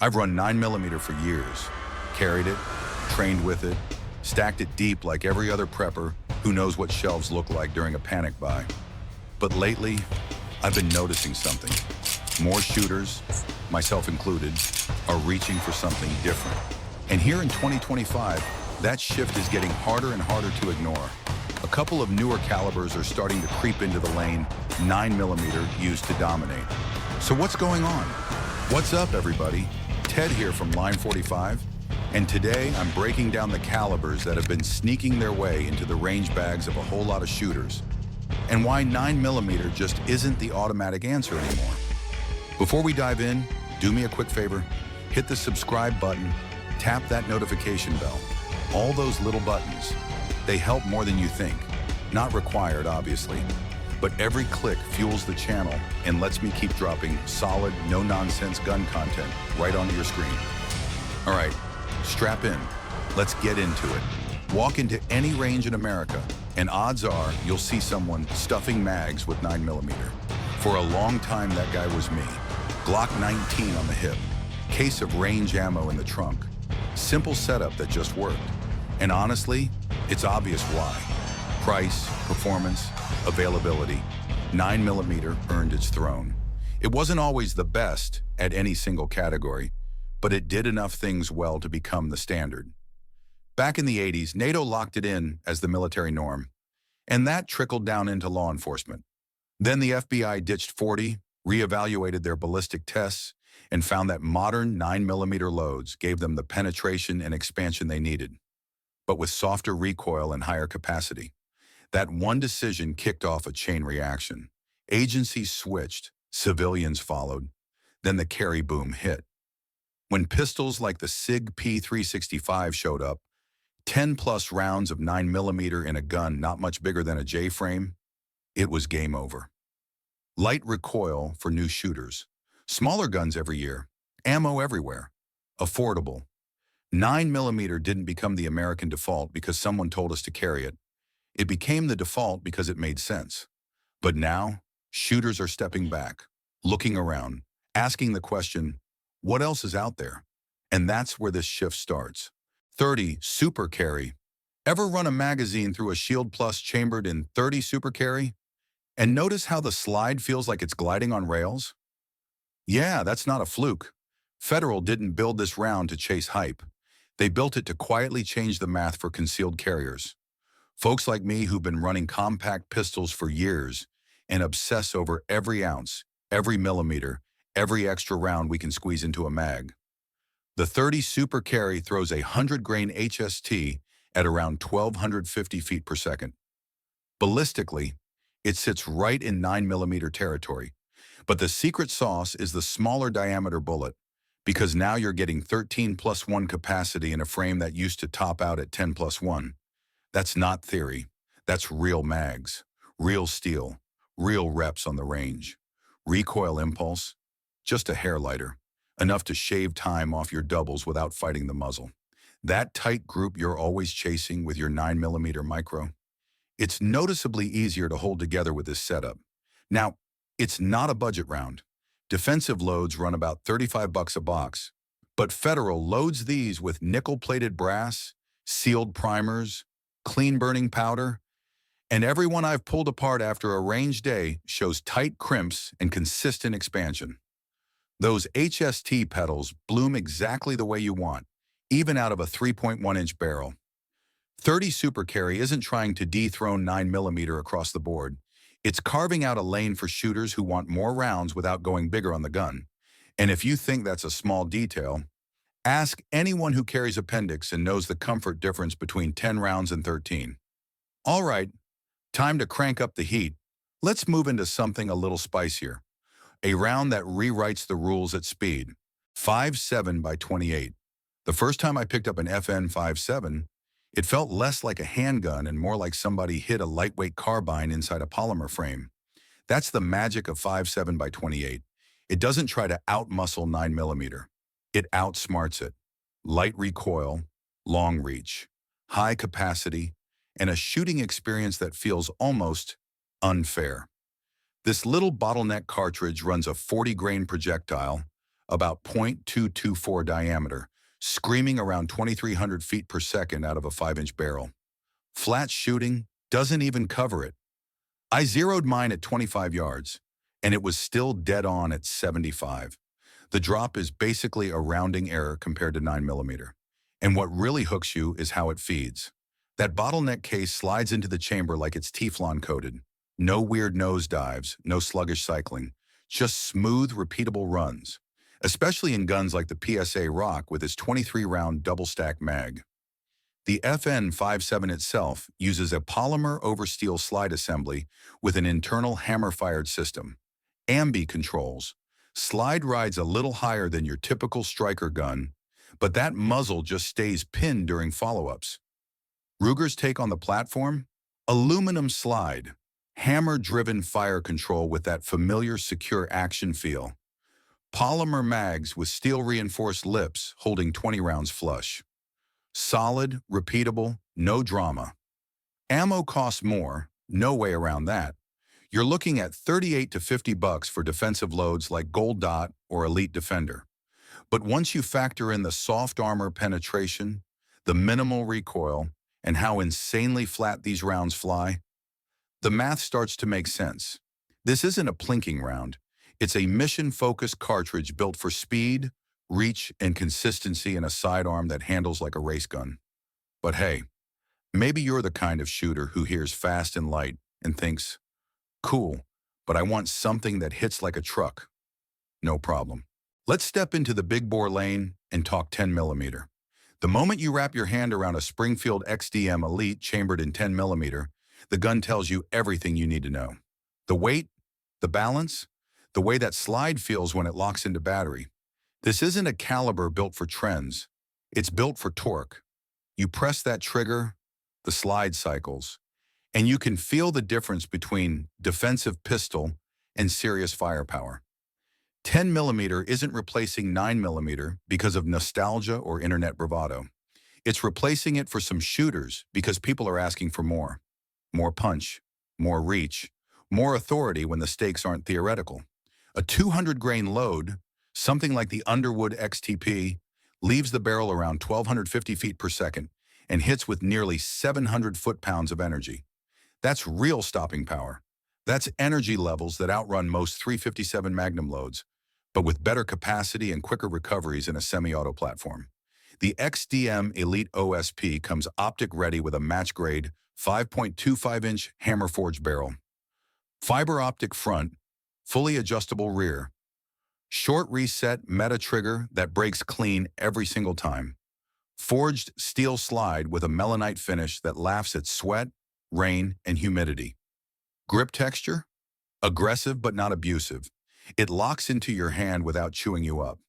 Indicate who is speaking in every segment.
Speaker 1: I've run 9mm for years, carried it, trained with it, stacked it deep like every other prepper who knows what shelves look like during a panic buy. But lately, I've been noticing something. More shooters, myself included, are reaching for something different. And here in 2025, that shift is getting harder and harder to ignore. A couple of newer calibers are starting to creep into the lane 9mm used to dominate. So what's going on? What's up, everybody? Ted here from Line 45, and today I'm breaking down the calibers that have been sneaking their way into the range bags of a whole lot of shooters, and why 9mm just isn't the automatic answer anymore. Before we dive in, do me a quick favor, hit the subscribe button, tap that notification bell. All those little buttons, they help more than you think. Not required, obviously, but every click fuels the channel and lets me keep dropping solid, no-nonsense gun content right onto your screen. All right, strap in. Let's get into it. Walk into any range in America, and odds are you'll see someone stuffing mags with 9mm. For a long time, that guy was me. Glock 19 on the hip, case of range ammo in the trunk. Simple setup that just worked. And honestly, it's obvious why. Price, performance, availability. 9mm earned its throne. It wasn't always the best at any single category, but it did enough things well to become the standard. Back in the 80s, NATO locked it in as the military norm, and that trickled down into law enforcement. Then the FBI ditched 40, reevaluated their ballistic tests, and found that modern 9mm loads gave them the penetration and expansion they needed, but with softer recoil and higher capacity. That one decision kicked off a chain reaction. Agencies switched, civilians followed, then the carry boom hit. When pistols like the SIG P365 showed up, 10+ rounds of 9mm in a gun not much bigger than a J-frame, it was game over. Light recoil for new shooters. Smaller guns every year, ammo everywhere, affordable. 9mm didn't become the American default because someone told us to carry it. It became the default because it made sense. But now, shooters are stepping back, looking around, asking the question, what else is out there? And that's where this shift starts. 30 Super Carry. Ever run a magazine through a Shield Plus chambered in 30 Super Carry? And notice how the slide feels like it's gliding on rails? Yeah, that's not a fluke. Federal didn't build this round to chase hype. They built it to quietly change the math for concealed carriers. Folks like me who've been running compact pistols for years and obsess over every ounce, every millimeter, every extra round we can squeeze into a mag. The 30 Super Carry throws a 100-grain HST at around 1,250 feet per second. Ballistically, it sits right in 9mm territory. But the secret sauce is the smaller diameter bullet, because now you're getting 13+1 capacity in a frame that used to top out at 10+1. That's not theory. That's real mags, real steel, real reps on the range. Recoil impulse, just a hair lighter, enough to shave time off your doubles without fighting the muzzle. That tight group you're always chasing with your 9mm micro, it's noticeably easier to hold together with this setup. Now, it's not a budget round. Defensive loads run about $35 a box, but Federal loads these with nickel-plated brass, sealed primers, clean-burning powder, and every one I've pulled apart after a range day shows tight crimps and consistent expansion. Those HST pedals bloom exactly the way you want, even out of a 3.1-inch barrel. 30 Super Carry isn't trying to dethrone 9mm across the board. It's carving out a lane for shooters who want more rounds without going bigger on the gun. And if you think that's a small detail, ask anyone who carries appendix and knows the comfort difference between 10 rounds and 13. All right, time to crank up the heat. Let's move into something a little spicier. A round that rewrites the rules at speed. 5.7 by 28. The first time I picked up an FN 5.7, it felt less like a handgun and more like somebody hid a lightweight carbine inside a polymer frame. That's the magic of 5.7 by 28. It doesn't try to outmuscle 9mm. It outsmarts it. Light recoil, long reach, high capacity, and a shooting experience that feels almost unfair. This little bottleneck cartridge runs a 40-grain projectile, about 0.224 diameter, screaming around 2,300 feet per second out of a 5-inch barrel. Flat shooting doesn't even cover it. I zeroed mine at 25 yards, and it was still dead on at 75. The drop is basically a rounding error compared to 9mm. And what really hooks you is how it feeds. That bottleneck case slides into the chamber like it's Teflon coated. No weird nosedives, no sluggish cycling, just smooth, repeatable runs, especially in guns like the PSA Rock with its 23-round double-stack mag. The FN57 itself uses a polymer over steel slide assembly with an internal hammer-fired system. Ambi controls. Slide rides a little higher than your typical striker gun, but that muzzle just stays pinned during follow-ups. Ruger's take on the platform? Aluminum slide. Hammer-driven fire control with that familiar secure action feel. Polymer mags with steel-reinforced lips holding 20 rounds flush. Solid, repeatable, no drama. Ammo costs more, no way around that. You're looking at $38 to $50 for defensive loads like Gold Dot or Elite Defender. But once you factor in the soft armor penetration, the minimal recoil, and how insanely flat these rounds fly, the math starts to make sense. This isn't a plinking round. It's a mission-focused cartridge built for speed, reach, and consistency in a sidearm that handles like a race gun. But hey, maybe you're the kind of shooter who hears fast and light and thinks, cool, but I want something that hits like a truck. No problem. Let's step into the big bore lane and talk 10mm. The moment you wrap your hand around a Springfield XDM Elite chambered in 10mm, the gun tells you everything you need to know. The weight, the balance, the way that slide feels when it locks into battery. This isn't a caliber built for trends. It's built for torque. You press that trigger, the slide cycles, and you can feel the difference between defensive pistol and serious firepower. 10mm isn't replacing 9mm because of nostalgia or internet bravado. It's replacing it for some shooters because people are asking for more. More punch, more reach, more authority when the stakes aren't theoretical. A 200-grain load, something like the Underwood XTP, leaves the barrel around 1,250 feet per second and hits with nearly 700 foot-pounds of energy. That's real stopping power. That's energy levels that outrun most 357 Magnum loads, but with better capacity and quicker recoveries in a semi-auto platform. The XDM Elite OSP comes optic-ready with a match-grade 5.25-inch hammer-forged barrel. Fiber optic front, fully adjustable rear. Short reset meta trigger that breaks clean every single time. Forged steel slide with a melanite finish that laughs at sweat, rain, and humidity. Grip texture? Aggressive but not abusive. It locks into your hand without chewing you up.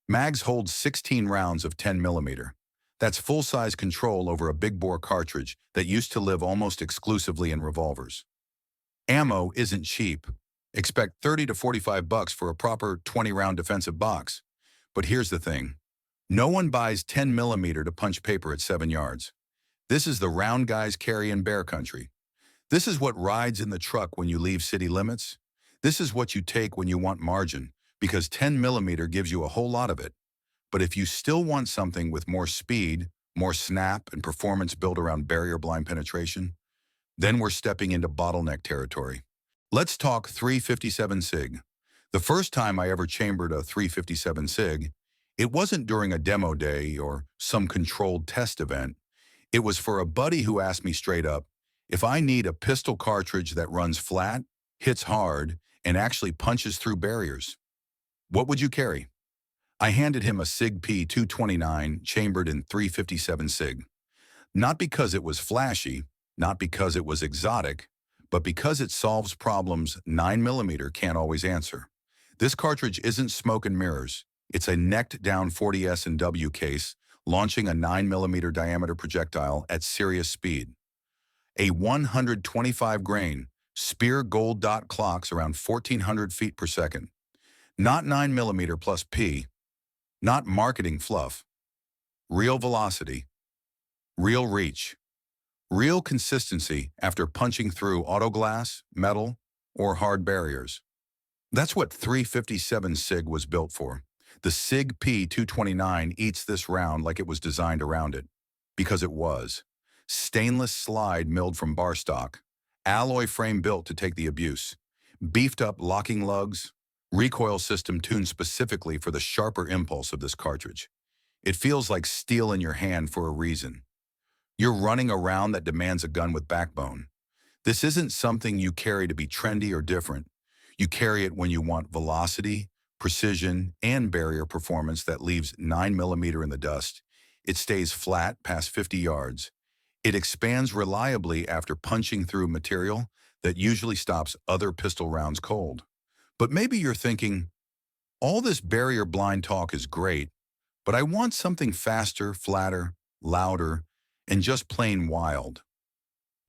Speaker 1: Mags hold 16 rounds of 10mm. That's full-size control over a big-bore cartridge that used to live almost exclusively in revolvers. Ammo isn't cheap. Expect $30 to $45 for a proper 20-round defensive box. But here's the thing. No one buys 10mm to punch paper at 7 yards. This is the round guys carry in bear country. This is what rides in the truck when you leave city limits. This is what you take when you want margin, because 10mm gives you a whole lot of it. But if you still want something with more speed, more snap, and performance built around barrier blind penetration, then we're stepping into bottleneck territory. Let's talk 357 SIG. The first time I ever chambered a 357 SIG, it wasn't during a demo day or some controlled test event. It was for a buddy who asked me straight up, if I need a pistol cartridge that runs flat, hits hard, and actually punches through barriers, what would you carry? I handed him a SIG P229 chambered in 357 SIG. Not because it was flashy, not because it was exotic, but because it solves problems 9mm can't always answer. This cartridge isn't smoke and mirrors. It's a necked-down 40 S&W case launching a 9mm diameter projectile at serious speed. A 125-grain Spear Gold Dot clocks around 1,400 feet per second. Not 9mm plus P. Not marketing fluff. Real velocity. Real reach. Real consistency after punching through auto glass, metal, or hard barriers. That's what 357 SIG was built for. The SIG P229 eats this round like it was designed around it, because it was. Stainless slide milled from bar stock, alloy frame built to take the abuse, beefed up locking lugs, recoil system tuned specifically for the sharper impulse of this cartridge. It feels like steel in your hand for a reason. You're running a round that demands a gun with backbone. This isn't something you carry to be trendy or different. You carry it when you want velocity, precision, and barrier performance that leaves 9mm in the dust. It stays flat past 50 yards. It expands reliably after punching through material that usually stops other pistol rounds cold. But maybe you're thinking, all this barrier blind talk is great, but I want something faster, flatter, louder, and just plain wild.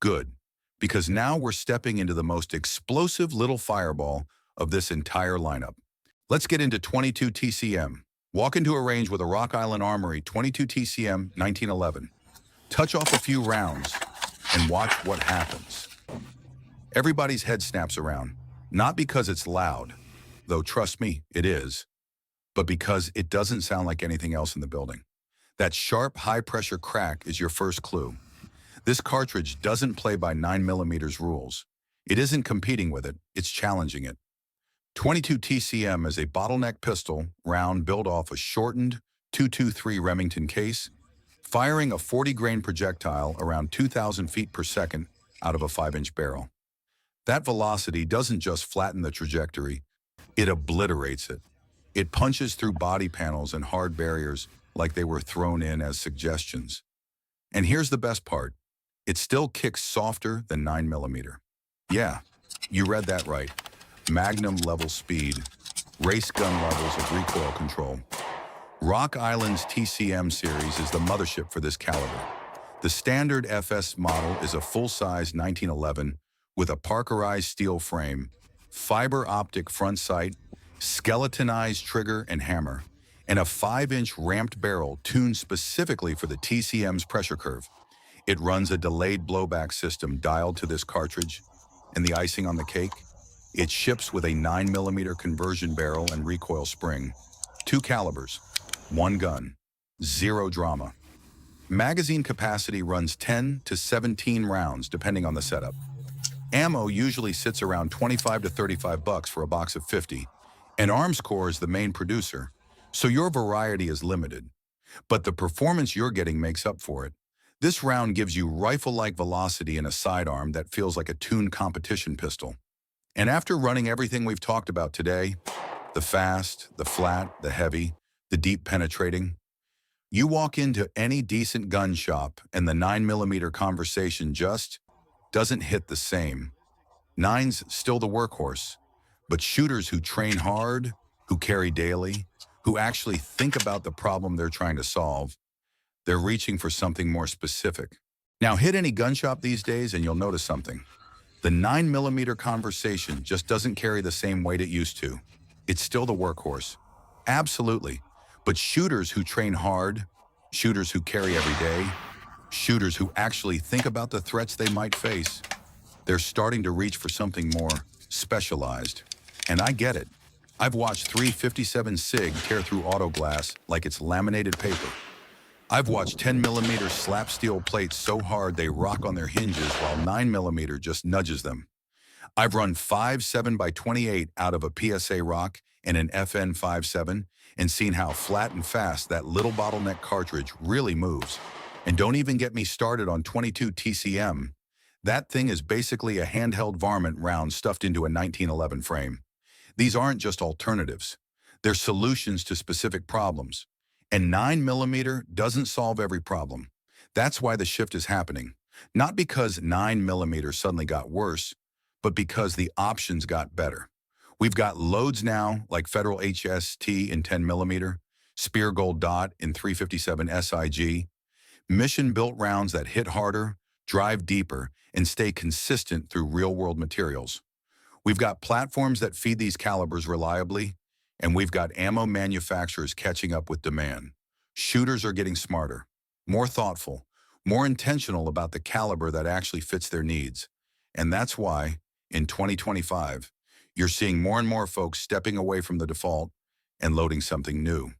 Speaker 1: Good, because now we're stepping into the most explosive little fireball of this entire lineup. Let's get into 22 TCM. Walk into a range with a Rock Island Armory 22 TCM 1911. Touch off a few rounds and watch what happens. Everybody's head snaps around, not because it's loud, though trust me, it is, but because it doesn't sound like anything else in the building. That sharp, high-pressure crack is your first clue. This cartridge doesn't play by 9mm rules. It isn't competing with it, it's challenging it. 22 TCM is a bottleneck pistol round built off a shortened 223 Remington case, firing a 40-grain projectile around 2,000 feet per second out of a 5-inch barrel. That velocity doesn't just flatten the trajectory, it obliterates it. It punches through body panels and hard barriers like they were thrown in as suggestions. And here's the best part. It still kicks softer than 9mm. Yeah, you read that right. Magnum level speed, race gun levels of recoil control. Rock Island's TCM series is the mothership for this caliber. The standard FS model is a full-size 1911 with a Parkerized steel frame, fiber optic front sight, skeletonized trigger and hammer, and a 5-inch ramped barrel tuned specifically for the TCM's pressure curve. It runs a delayed blowback system dialed to this cartridge, and the icing on the cake? It ships with a 9mm conversion barrel and recoil spring. 2 calibers, 1 gun, 0 drama. Magazine capacity runs 10 to 17 rounds depending on the setup. Ammo usually sits around 25 to 35 bucks for a box of 50, and Armscore is the main producer, so your variety is limited. But the performance you're getting makes up for it. This round gives you rifle-like velocity in a sidearm that feels like a tuned competition pistol. And after running everything we've talked about today, the fast, the flat, the heavy, the deep penetrating, you walk into any decent gun shop and the 9mm conversation just doesn't hit the same. 9's still the workhorse, but shooters who train hard, who carry daily, who actually think about the problem they're trying to solve, they're reaching for something more specific. Now hit any gun shop these days and you'll notice something. The 9mm conversation just doesn't carry the same weight it used to. It's still the workhorse. Absolutely. But shooters who train hard, shooters who carry every day, shooters who actually think about the threats they might face, they're starting to reach for something more specialized. And I get it. I've watched 357 SIG tear through auto glass like it's laminated paper. I've watched 10mm slap steel plates so hard they rock on their hinges while 9mm just nudges them. I've run 5 7x28 out of a PSA Rock and an FN 57 and seen how flat and fast that little bottleneck cartridge really moves. And don't even get me started on 22 TCM. That thing is basically a handheld varmint round stuffed into a 1911 frame. These aren't just alternatives. They're solutions to specific problems. And 9mm doesn't solve every problem. That's why the shift is happening. Not because 9mm suddenly got worse, but because the options got better. We've got loads now like Federal HST in 10mm, Spear Gold Dot in 357 SIG, mission-built rounds that hit harder, drive deeper, and stay consistent through real-world materials. We've got platforms that feed these calibers reliably, and we've got ammo manufacturers catching up with demand. Shooters are getting smarter, more thoughtful, more intentional about the caliber that actually fits their needs. And that's why, in 2025, you're seeing more and more folks stepping away from the default and loading something new.